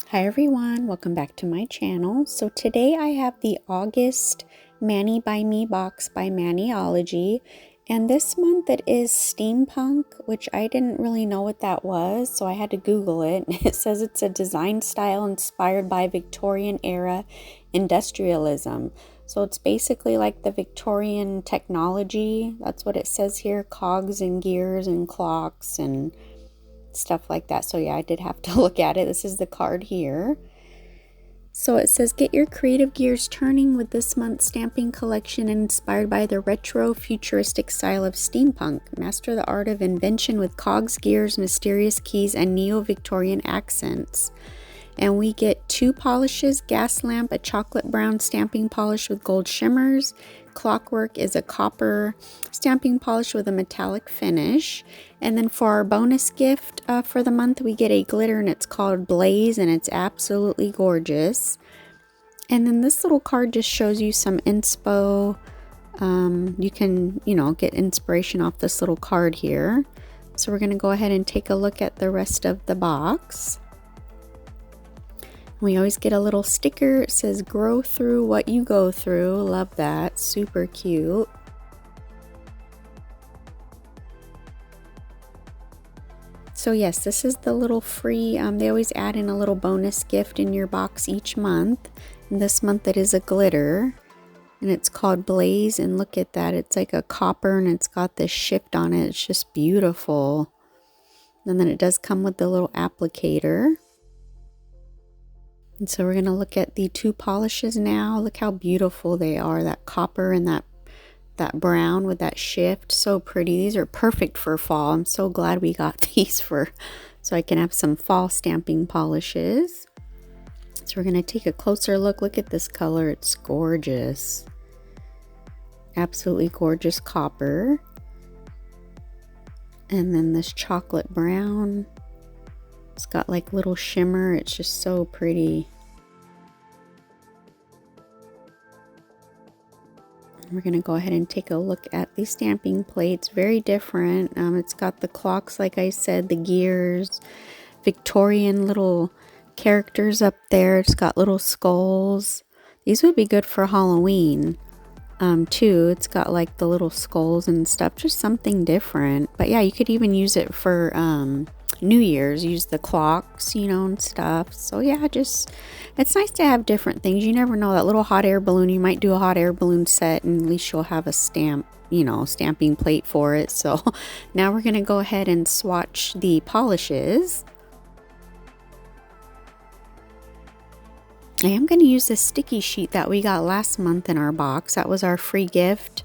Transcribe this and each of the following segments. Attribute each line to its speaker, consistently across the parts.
Speaker 1: Hi everyone, welcome back to my channel. So today I have the August Mani by Me box by Maniology, and this month it is Steampunk, which I didn't really know what that was, so I had to Google it. It says it's a design style inspired by Victorian era industrialism. So it's basically like the Victorian technology. That's what it says here, cogs and gears and clocks and stuff like that. So yeah, I did have to look at it. This is the card here. So it says, get your creative gears turning with this month's stamping collection inspired by the retro futuristic style of steampunk. Master the art of invention with cogs, gears, mysterious keys, and neo-Victorian accents. And we get 2 polishes, gas lamp, a chocolate brown stamping polish with gold shimmers. Clockwork is a copper stamping polish with a metallic finish. And then for our bonus gift for the month, we get a glitter, and it's called Blaze, and it's absolutely gorgeous. And then this little card just shows you some inspo. You can, get inspiration off this little card here. So we're going to go ahead and take a look at the rest of the box. We always get a little sticker. It says, grow through what you go through. Love that. Super cute. So yes, this is the little free, they always add in a little bonus gift in your box each month. And this month it is a glitter. And it's called Blaze. And look at that. It's like a copper and it's got this shift on it. It's just beautiful. And then it does come with the little applicator. And so we're going to look at the 2 polishes now. Look how beautiful they are. That copper and that brown with that shift. So pretty. These are perfect for fall. I'm so glad we got these so I can have some fall stamping polishes. So we're going to take a closer look. Look at this color. It's gorgeous. Absolutely gorgeous copper. And then this chocolate brown. It's got like little shimmer. It's just so pretty. We're going to go ahead and take a look at the stamping plates. Very different. It's got the clocks, like I said, the gears, Victorian little characters up there. It's got little skulls. These would be good for Halloween too. It's got like the little skulls and stuff. Just something different. But yeah, you could even use it for New Year's, use the clocks, and stuff. So yeah, it's nice to have different things. You never know, that little hot air balloon, you might do a hot air balloon set and at least you'll have a stamping plate for it. So now we're going to go ahead and swatch the polishes. I am going to use this sticky sheet that we got last month in our box. That was our free gift.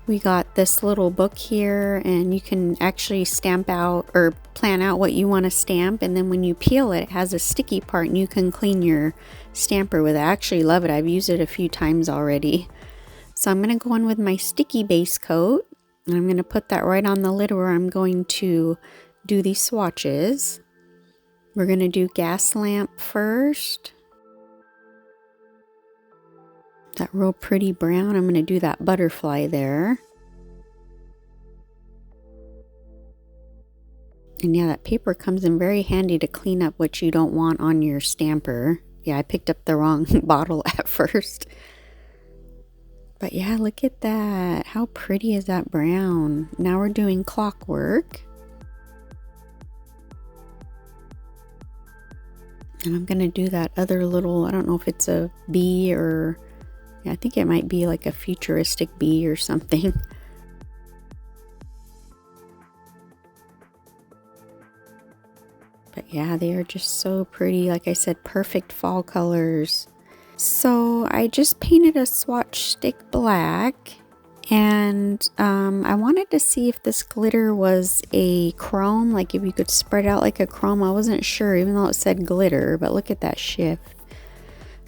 Speaker 1: We got this little book here, and you can actually stamp out or plan out what you want to stamp, and then when you peel it, it has a sticky part and you can clean your stamper with it. I actually love it. I've used it a few times already. So I'm going to go in with my sticky base coat, and I'm going to put that right on the lid where I'm going to do these swatches. We're going to do gas lamp first. That real pretty brown. I'm going to do that butterfly there. And yeah, that paper comes in very handy to clean up what you don't want on your stamper. Yeah, I picked up the wrong bottle at first. But yeah, look at that. How pretty is that brown? Now we're doing clockwork. And I'm going to do that other little, I don't know if it's a bee or... yeah, I think it might be like a futuristic bee or something. But yeah, they are just so pretty. Like I said, perfect fall colors. So I just painted a swatch stick black. And I wanted to see if this glitter was a chrome. Like if you could spread out like a chrome. I wasn't sure, even though it said glitter. But look at that shift.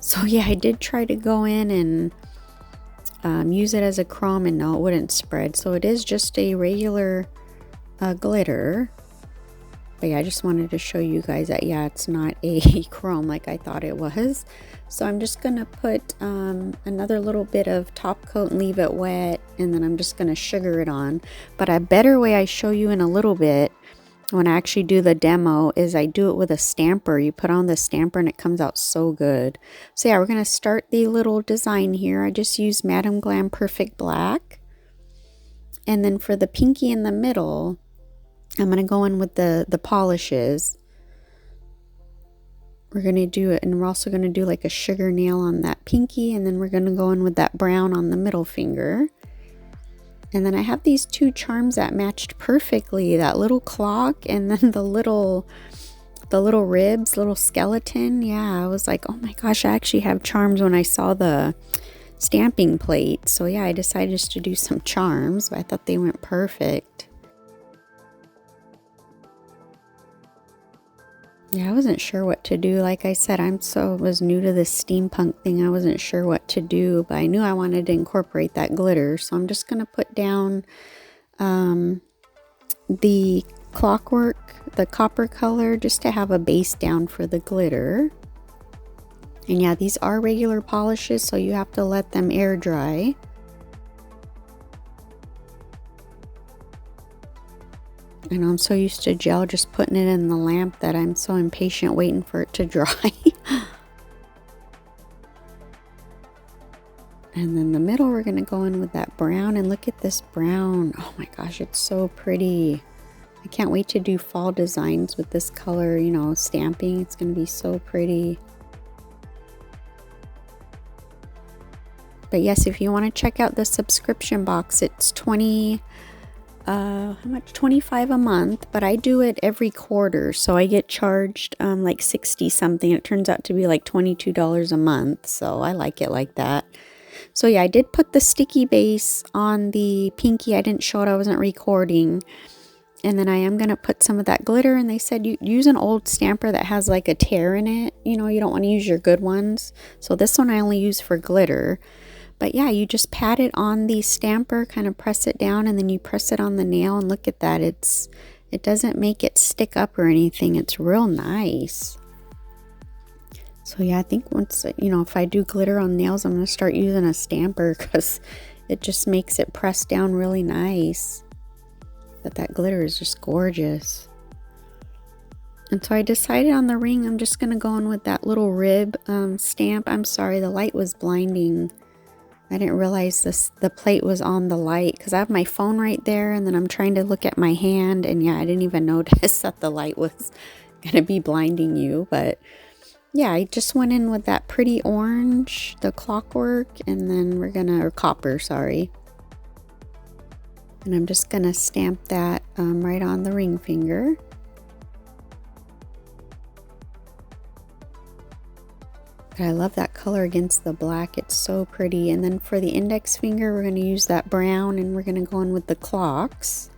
Speaker 1: So yeah, I did try to go in and use it as a chrome, and no, it wouldn't spread. So it is just a regular glitter. But yeah, I just wanted to show you guys that, yeah, it's not a chrome like I thought it was. So I'm just going to put another little bit of top coat and leave it wet. And then I'm just going to sugar it on. But a better way I show you in a little bit when I actually do the demo is I do it with a stamper. You put on the stamper and it comes out so good. So yeah, we're going to start the little design here. I just used Madam Glam Perfect Black. And then for the pinky in the middle, I'm going to go in with the polishes. We're going to do it, and we're also going to do like a sugar nail on that pinky, and then we're going to go in with that brown on the middle finger. And then I have these two charms that matched perfectly, that little clock and then the little ribs, little skeleton. Yeah, I was like, oh my gosh, I actually have charms when I saw the stamping plate. So yeah, I decided just to do some charms. I thought they went perfect. Yeah, I wasn't sure what to do. Like I said, was new to this steampunk thing. I wasn't sure what to do, but I knew I wanted to incorporate that glitter. So I'm just going to put down the clockwork, the copper color, just to have a base down for the glitter. And yeah, these are regular polishes, so you have to let them air dry. I know I'm so used to gel, just putting it in the lamp, that I'm so impatient waiting for it to dry. And then the middle, we're going to go in with that brown, and look at this brown. Oh my gosh, it's so pretty. I can't wait to do fall designs with this color, you know, stamping. It's going to be so pretty. But yes, if you want to check out the subscription box, it's how much? $25 a month, but I do it every quarter, so I get charged like 60 something. It turns out to be like $22 a month, so I like it like that. So yeah, I did put the sticky base on the pinky. I didn't show it, I wasn't recording. And then I am going to put some of that glitter, and they said you use an old stamper that has like a tear in it. You know, you don't want to use your good ones. So this one I only use for glitter. But yeah, you just pat it on the stamper, kind of press it down, and then you press it on the nail, and look at that. It doesn't make it stick up or anything. It's real nice. So yeah, I think once, you know, if I do glitter on nails, I'm going to start using a stamper, because it just makes it press down really nice. But that glitter is just gorgeous. And so I decided on the ring, I'm just going to go in with that little rib stamp. I'm sorry, the light was blinding. I didn't realize the plate was on the light, because I have my phone right there, and then I'm trying to look at my hand, and yeah, I didn't even notice that the light was going to be blinding you. But yeah, I just went in with that pretty orange, the clockwork, and then or copper, sorry. And I'm just going to stamp that right on the ring finger. But I love that color against the black. It's so pretty. And then for the index finger, we're going to use that brown, and we're going to go in with the clocks.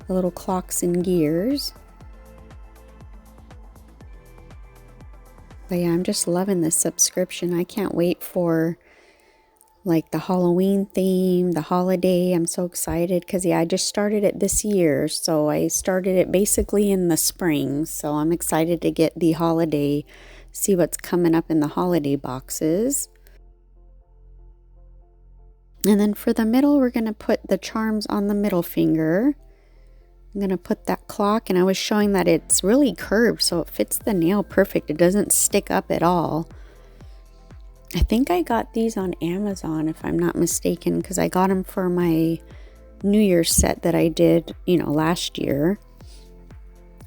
Speaker 1: The little clocks and gears. But yeah, I'm just loving this subscription. I can't wait for like the Halloween theme, the holiday. I'm so excited, because yeah, I just started it this year. So I started it basically in the spring. So I'm excited to get the holiday, see what's coming up in the holiday boxes. And then for the middle, we're going to put the charms on the middle finger. I'm going to put that clock, and I was showing that it's really curved, so it fits the nail perfect. It doesn't stick up at all. I think I got these on Amazon, if I'm not mistaken, because I got them for my New Year's set that I did, you know, last year.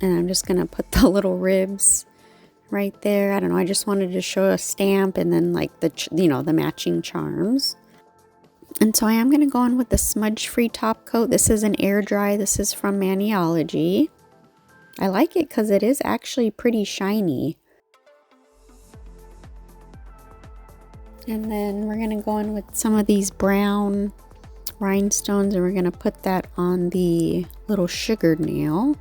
Speaker 1: And I'm just going to put the little ribs right there. I don't know, I just wanted to show a stamp, and then like the matching charms. And so I am going to go in with the smudge free top coat. This is an air dry. This is from Maniology. I like it because it is actually pretty shiny. And then we're going to go in with some of these brown rhinestones, and we're going to put that on the little sugared nail.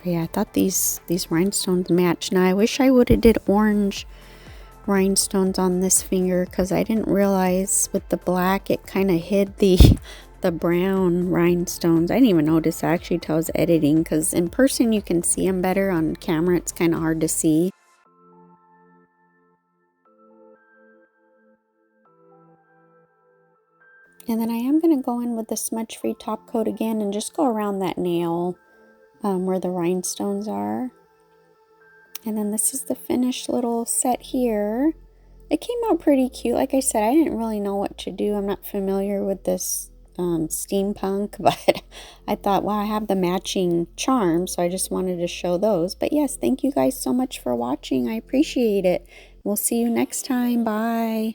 Speaker 1: Yeah, I thought these rhinestones match. Now I wish I would have did orange rhinestones on this finger, because I didn't realize with the black it kind of hid the the brown rhinestones. I didn't even notice actually till I was editing, because in person you can see them better. On camera it's kind of hard to see. And then I am going to go in with the smudge-free top coat again and just go around that nail where the rhinestones are. And then this is the finished little set here. It came out pretty cute. Like I said, I didn't really know what to do. I'm not familiar with this steampunk, but I thought, wow, I have the matching charm, so I just wanted to show those. But yes, thank you guys so much for watching. I appreciate it. We'll see you next time. Bye.